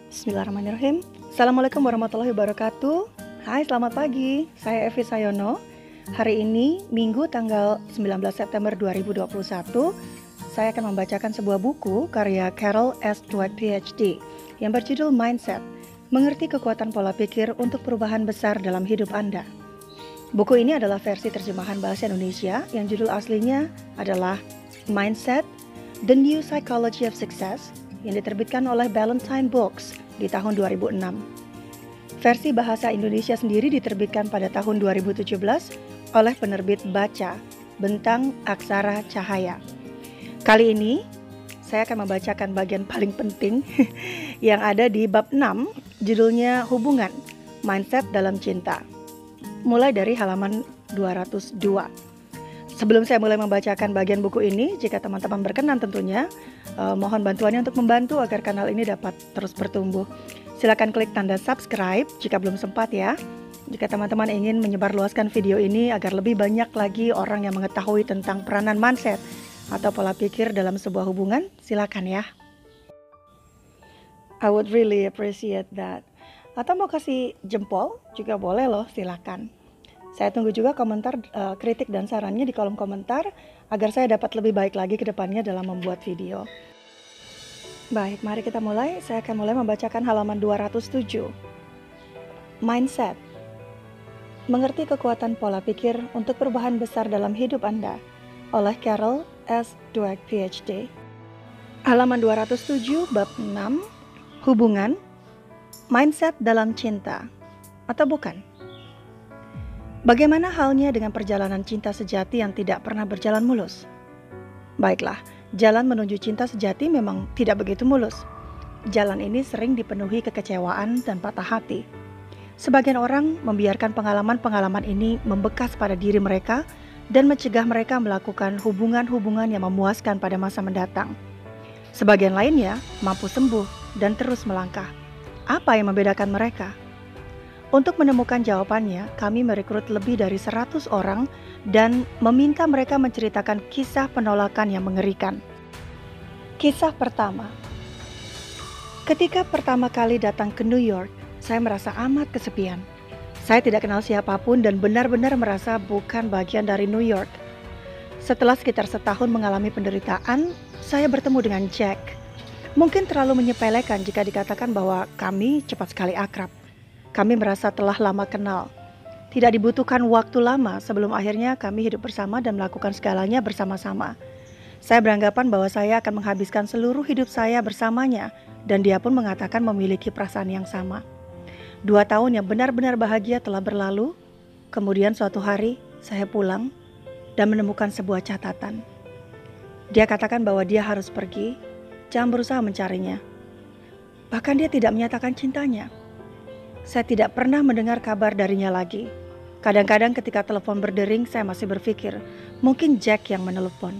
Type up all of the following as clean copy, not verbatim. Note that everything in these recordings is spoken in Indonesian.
Bismillahirrahmanirrahim. Assalamualaikum warahmatullahi wabarakatuh. Hai, selamat pagi. Saya Evi Sayono. Hari ini Minggu tanggal 19 September 2021, saya akan membacakan sebuah buku karya Carol S. Dweck PhD yang berjudul Mindset: Mengerti Kekuatan Pola Pikir untuk Perubahan Besar dalam Hidup Anda. Buku ini adalah versi terjemahan bahasa Indonesia yang judul aslinya adalah Mindset: The New Psychology of Success yang diterbitkan oleh Ballantine Books di tahun 2006. Versi bahasa Indonesia sendiri diterbitkan pada tahun 2017 oleh penerbit Baca, Bentang Aksara Cahaya. Kali ini saya akan membacakan bagian paling penting yang ada di bab 6, judulnya Hubungan, Mindset dalam Cinta. Mulai dari halaman 202. Sebelum saya mulai membacakan bagian buku ini, jika teman-teman berkenan tentunya, mohon bantuannya untuk membantu agar kanal ini dapat terus bertumbuh. Silakan klik tanda subscribe jika belum sempat ya. Jika teman-teman ingin menyebarluaskan video ini agar lebih banyak lagi orang yang mengetahui tentang peranan mindset atau pola pikir dalam sebuah hubungan, silakan ya. I would really appreciate that. Atau mau kasih jempol juga boleh loh, silakan. Saya tunggu juga komentar, kritik dan sarannya di kolom komentar agar saya dapat lebih baik lagi ke depannya dalam membuat video. Baik, mari kita mulai. Saya akan mulai membacakan halaman 207. Mindset: Mengerti Kekuatan Pola Pikir untuk Perubahan Besar dalam Hidup Anda oleh Carol S. Dweck PhD. Halaman 207 bab 6, Hubungan, Mindset dalam Cinta, atau bukan? Bagaimana halnya dengan perjalanan cinta sejati yang tidak pernah berjalan mulus? Baiklah, jalan menuju cinta sejati memang tidak begitu mulus. Jalan ini sering dipenuhi kekecewaan dan patah hati. Sebagian orang membiarkan pengalaman-pengalaman ini membekas pada diri mereka dan mencegah mereka melakukan hubungan-hubungan yang memuaskan pada masa mendatang. Sebagian lainnya mampu sembuh dan terus melangkah. Apa yang membedakan mereka? Untuk menemukan jawabannya, kami merekrut lebih dari 100 orang dan meminta mereka menceritakan kisah penolakan yang mengerikan. Kisah pertama. Ketika pertama kali datang ke New York, saya merasa amat kesepian. Saya tidak kenal siapapun dan benar-benar merasa bukan bagian dari New York. Setelah sekitar setahun mengalami penderitaan, saya bertemu dengan Jack. Mungkin terlalu menyepelekan jika dikatakan bahwa kami cepat sekali akrab. Kami merasa telah lama kenal. Tidak dibutuhkan waktu lama sebelum akhirnya kami hidup bersama dan melakukan segalanya bersama-sama. Saya beranggapan bahwa saya akan menghabiskan seluruh hidup saya bersamanya, dan dia pun mengatakan memiliki perasaan yang sama. 2 tahun yang benar-benar bahagia telah berlalu. Kemudian suatu hari saya pulang dan menemukan sebuah catatan. Dia katakan bahwa dia harus pergi, jangan berusaha mencarinya. Bahkan dia tidak menyatakan cintanya. Saya tidak pernah mendengar kabar darinya lagi. Kadang-kadang ketika telepon berdering, saya masih berpikir, mungkin Jack yang menelepon.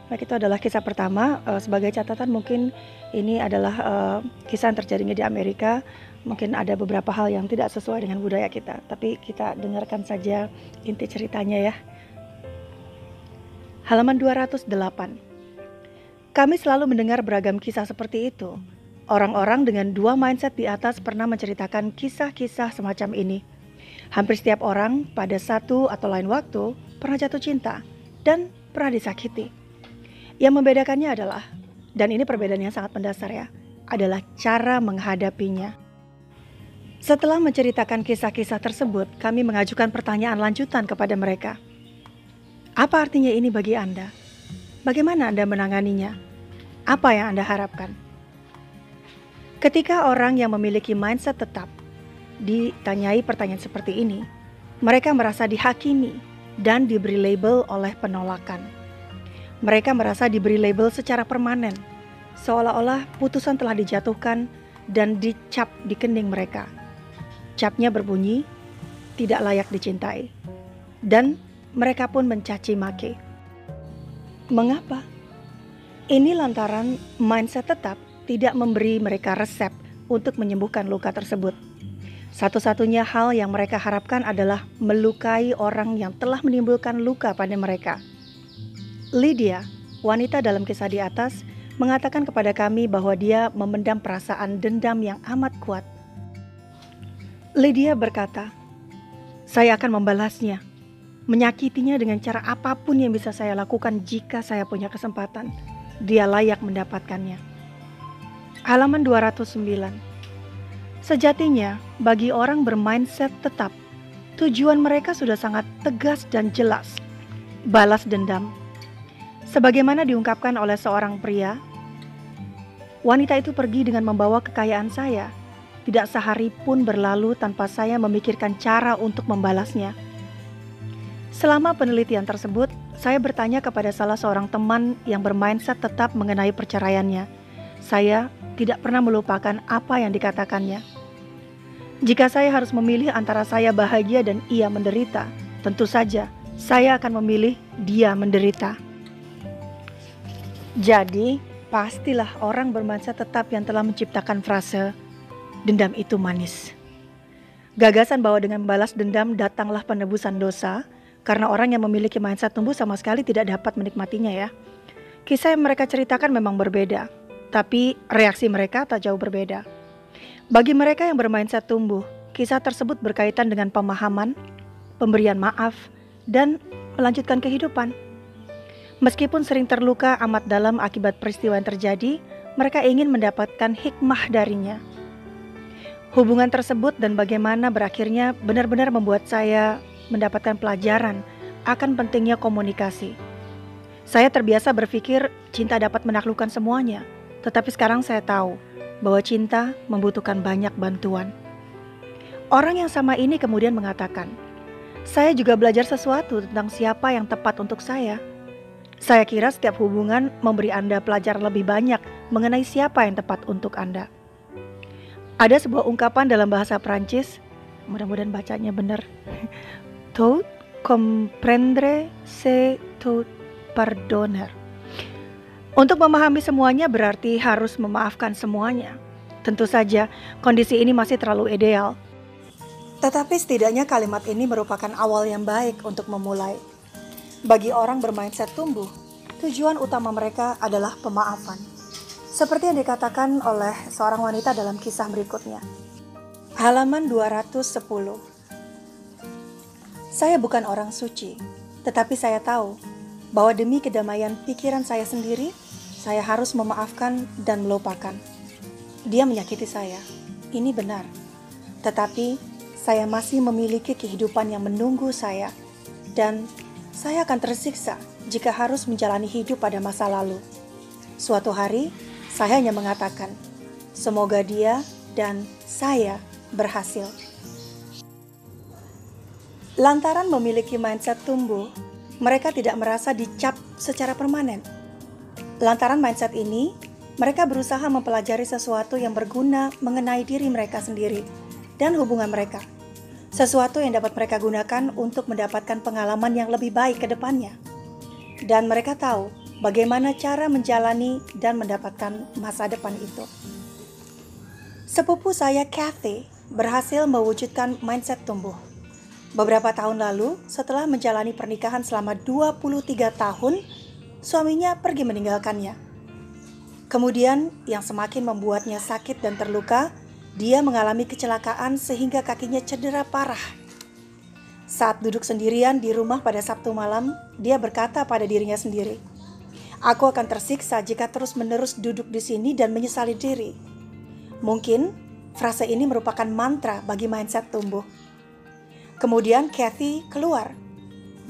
Baik, itu adalah kisah pertama. Sebagai catatan, mungkin ini adalah kisah yang terjadi di Amerika. Mungkin ada beberapa hal yang tidak sesuai dengan budaya kita, tapi kita dengarkan saja inti ceritanya ya. Halaman 208. Kami selalu mendengar beragam kisah seperti itu. Orang-orang dengan 2 mindset di atas pernah menceritakan kisah-kisah semacam ini. Hampir setiap orang pada satu atau lain waktu pernah jatuh cinta dan pernah disakiti. Yang membedakannya adalah, dan ini perbedaan yang sangat mendasar ya, adalah cara menghadapinya. Setelah menceritakan kisah-kisah tersebut, kami mengajukan pertanyaan lanjutan kepada mereka. Apa artinya ini bagi Anda? Bagaimana Anda menanganinya? Apa yang Anda harapkan? Ketika orang yang memiliki mindset tetap ditanyai pertanyaan seperti ini, mereka merasa dihakimi dan diberi label oleh penolakan. Mereka merasa diberi label secara permanen, seolah-olah putusan telah dijatuhkan dan dicap di kening mereka. Capnya berbunyi, tidak layak dicintai. Dan mereka pun mencaci maki. Mengapa? Ini lantaran mindset tetap tidak memberi mereka resep untuk menyembuhkan luka tersebut. Satu-satunya hal yang mereka harapkan adalah melukai orang yang telah menimbulkan luka pada mereka. Lydia, wanita dalam kisah di atas, mengatakan kepada kami bahwa dia memendam perasaan dendam yang amat kuat. Lydia berkata, "Saya akan membalasnya, menyakitinya dengan cara apapun yang bisa saya lakukan jika saya punya kesempatan. Dia layak mendapatkannya." Halaman 209. Sejatinya, bagi orang bermindset tetap, tujuan mereka sudah sangat tegas dan jelas. Balas dendam. Sebagaimana diungkapkan oleh seorang pria, wanita itu pergi dengan membawa kekayaan saya. Tidak sehari pun berlalu tanpa saya memikirkan cara untuk membalasnya. Selama penelitian tersebut, saya bertanya kepada salah seorang teman yang bermindset tetap mengenai perceraiannya. Saya tidak pernah melupakan apa yang dikatakannya. Jika saya harus memilih antara saya bahagia dan ia menderita, tentu saja saya akan memilih dia menderita. Jadi, pastilah orang bermindset tetap yang telah menciptakan frase, "Dendam itu manis." Gagasan bahwa dengan membalas dendam datanglah penebusan dosa, karena orang yang memiliki mindset tumbuh sama sekali tidak dapat menikmatinya ya. Kisah yang mereka ceritakan memang berbeda, tapi reaksi mereka tak jauh berbeda. Bagi mereka yang bermindset tumbuh, kisah tersebut berkaitan dengan pemahaman, pemberian maaf, dan melanjutkan kehidupan. Meskipun sering terluka amat dalam akibat peristiwa yang terjadi, mereka ingin mendapatkan hikmah darinya. Hubungan tersebut dan bagaimana berakhirnya benar-benar membuat saya mendapatkan pelajaran akan pentingnya komunikasi. Saya terbiasa berpikir cinta dapat menaklukkan semuanya, tetapi sekarang saya tahu bahwa cinta membutuhkan banyak bantuan. Orang yang sama ini kemudian mengatakan, "Saya juga belajar sesuatu tentang siapa yang tepat untuk saya. Saya kira setiap hubungan memberi Anda pelajaran lebih banyak mengenai siapa yang tepat untuk Anda." Ada sebuah ungkapan dalam bahasa Prancis, mudah-mudahan bacanya benar. Tout comprendre, c'est tout pardonner. Untuk memahami semuanya berarti harus memaafkan semuanya. Tentu saja kondisi ini masih terlalu ideal. Tetapi setidaknya kalimat ini merupakan awal yang baik untuk memulai. Bagi orang bermindset tumbuh, tujuan utama mereka adalah pemaafan. Seperti yang dikatakan oleh seorang wanita dalam kisah berikutnya. Halaman 210. Saya bukan orang suci, tetapi saya tahu bahwa demi kedamaian pikiran saya sendiri, saya harus memaafkan dan melupakan. Dia menyakiti saya, ini benar. Tetapi saya masih memiliki kehidupan yang menunggu saya, dan saya akan tersiksa jika harus menjalani hidup pada masa lalu. Suatu hari, saya hanya mengatakan, semoga dia dan saya berhasil. Lantaran memiliki mindset tumbuh, mereka tidak merasa dicap secara permanen. Lantaran mindset ini, mereka berusaha mempelajari sesuatu yang berguna mengenai diri mereka sendiri dan hubungan mereka. Sesuatu yang dapat mereka gunakan untuk mendapatkan pengalaman yang lebih baik ke depannya. Dan mereka tahu bagaimana cara menjalani dan mendapatkan masa depan itu. Sepupu saya Kathy berhasil mewujudkan mindset tumbuh. Beberapa tahun lalu, setelah menjalani pernikahan selama 23 tahun, suaminya pergi meninggalkannya. Kemudian, yang semakin membuatnya sakit dan terluka, dia mengalami kecelakaan sehingga kakinya cedera parah. Saat duduk sendirian di rumah pada Sabtu malam, dia berkata pada dirinya sendiri, "Aku akan tersiksa jika terus-menerus duduk di sini dan menyesali diri." Mungkin frase ini merupakan mantra bagi mindset tumbuh. Kemudian Kathy keluar.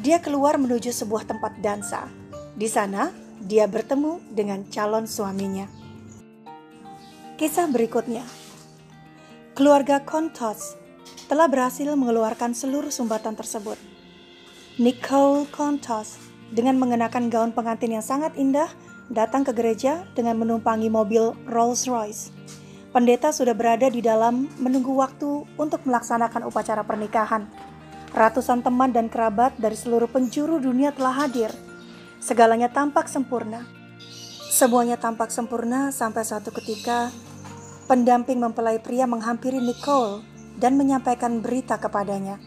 Dia keluar menuju sebuah tempat dansa. Di sana, dia bertemu dengan calon suaminya. Kisah berikutnya. Keluarga Contos telah berhasil mengeluarkan seluruh sumbatan tersebut. Nicole Contos dengan mengenakan gaun pengantin yang sangat indah datang ke gereja dengan menumpangi mobil Rolls-Royce. Pendeta sudah berada di dalam menunggu waktu untuk melaksanakan upacara pernikahan. Ratusan teman dan kerabat dari seluruh penjuru dunia telah hadir. Segalanya tampak sempurna. Semuanya tampak sempurna sampai suatu ketika pendamping mempelai pria menghampiri Nicole dan menyampaikan berita kepadanya.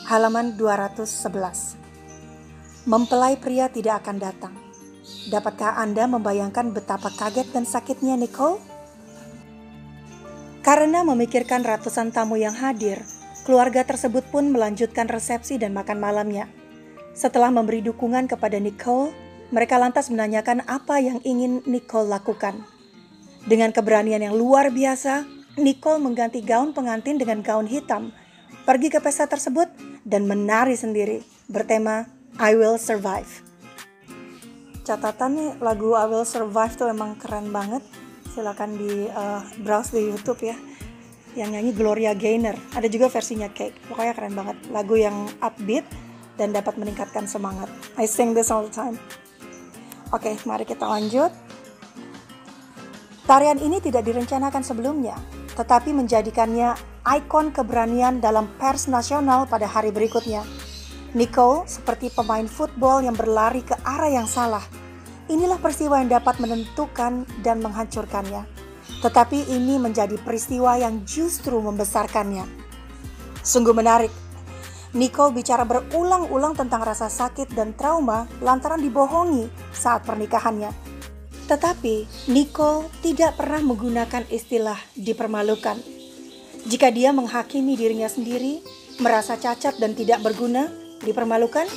Halaman 211. Mempelai pria tidak akan datang. Dapatkah Anda membayangkan betapa kaget dan sakitnya Nicole? Karena memikirkan ratusan tamu yang hadir, keluarga tersebut pun melanjutkan resepsi dan makan malamnya. Setelah memberi dukungan kepada Nicole, mereka lantas menanyakan apa yang ingin Nicole lakukan. Dengan keberanian yang luar biasa, Nicole mengganti gaun pengantin dengan gaun hitam, pergi ke pesta tersebut dan menari sendiri bertema I Will Survive. Catatan nih, lagu I Will Survive tuh emang keren banget. Silakan di browse di YouTube ya. Yang nyanyi Gloria Gaynor. Ada juga versinya Cake. Pokoknya keren banget. Lagu yang upbeat dan dapat meningkatkan semangat. I sing this all the time. Oke, mari kita lanjut. Tarian ini tidak direncanakan sebelumnya, tetapi menjadikannya ikon keberanian dalam pers nasional pada hari berikutnya. Nicole seperti pemain football yang berlari ke arah yang salah. Inilah peristiwa yang dapat menentukan dan menghancurkannya. Tetapi ini menjadi peristiwa yang justru membesarkannya. Sungguh menarik. Nicole bicara berulang-ulang tentang rasa sakit dan trauma lantaran dibohongi saat pernikahannya. Tetapi Nicole tidak pernah menggunakan istilah dipermalukan. Jika dia menghakimi dirinya sendiri, merasa cacat dan tidak berguna, dipermalukan,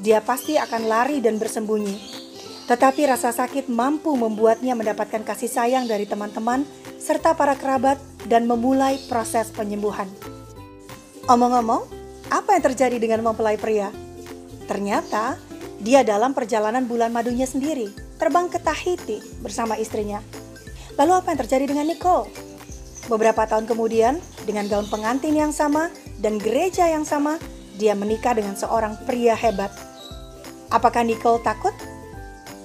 dia pasti akan lari dan bersembunyi. Tetapi rasa sakit mampu membuatnya mendapatkan kasih sayang dari teman-teman serta para kerabat dan memulai proses penyembuhan. Omong-omong, apa yang terjadi dengan mempelai pria? Ternyata dia dalam perjalanan bulan madunya sendiri, terbang ke Tahiti bersama istrinya. Lalu apa yang terjadi dengan Nicole? Beberapa tahun kemudian, dengan gaun pengantin yang sama dan gereja yang sama, dia menikah dengan seorang pria hebat. Apakah Nicole takut?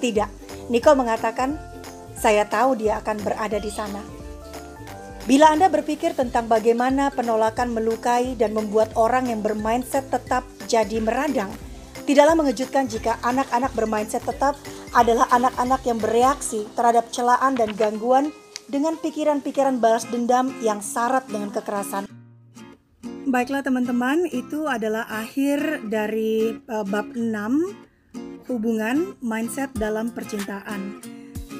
Tidak. Nicole mengatakan, saya tahu dia akan berada di sana. Bila Anda berpikir tentang bagaimana penolakan melukai dan membuat orang yang bermindset tetap jadi meradang, tidaklah mengejutkan jika anak-anak bermindset tetap adalah anak-anak yang bereaksi terhadap celaan dan gangguan dengan pikiran-pikiran balas dendam yang syarat dengan kekerasan. Baiklah teman-teman, itu adalah akhir dari bab 6, hubungan mindset dalam percintaan.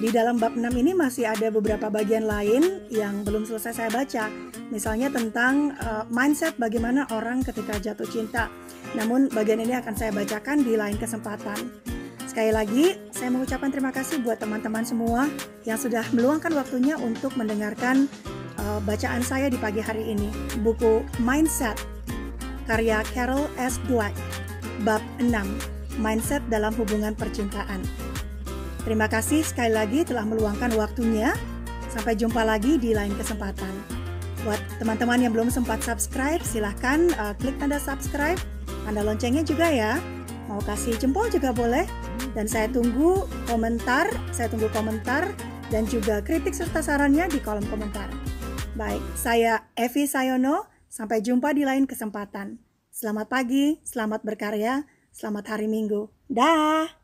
Di dalam bab 6 ini masih ada beberapa bagian lain yang belum selesai saya baca. Misalnya tentang mindset bagaimana orang ketika jatuh cinta. Namun bagian ini akan saya bacakan di lain kesempatan. Sekali lagi, saya mengucapkan terima kasih buat teman-teman semua yang sudah meluangkan waktunya untuk mendengarkan bacaan saya di pagi hari ini. Buku Mindset, karya Carol S. Dweck, bab 6, Mindset dalam Hubungan Percintaan. Terima kasih sekali lagi telah meluangkan waktunya. Sampai jumpa lagi di lain kesempatan. Buat teman-teman yang belum sempat subscribe, silahkan klik tanda subscribe. Tanda loncengnya juga ya. Mau kasih jempol juga boleh. Dan saya tunggu komentar dan juga kritik serta sarannya di kolom komentar. Baik, saya Evi Sayono. Sampai jumpa di lain kesempatan. Selamat pagi, selamat berkarya, selamat hari Minggu. Dah.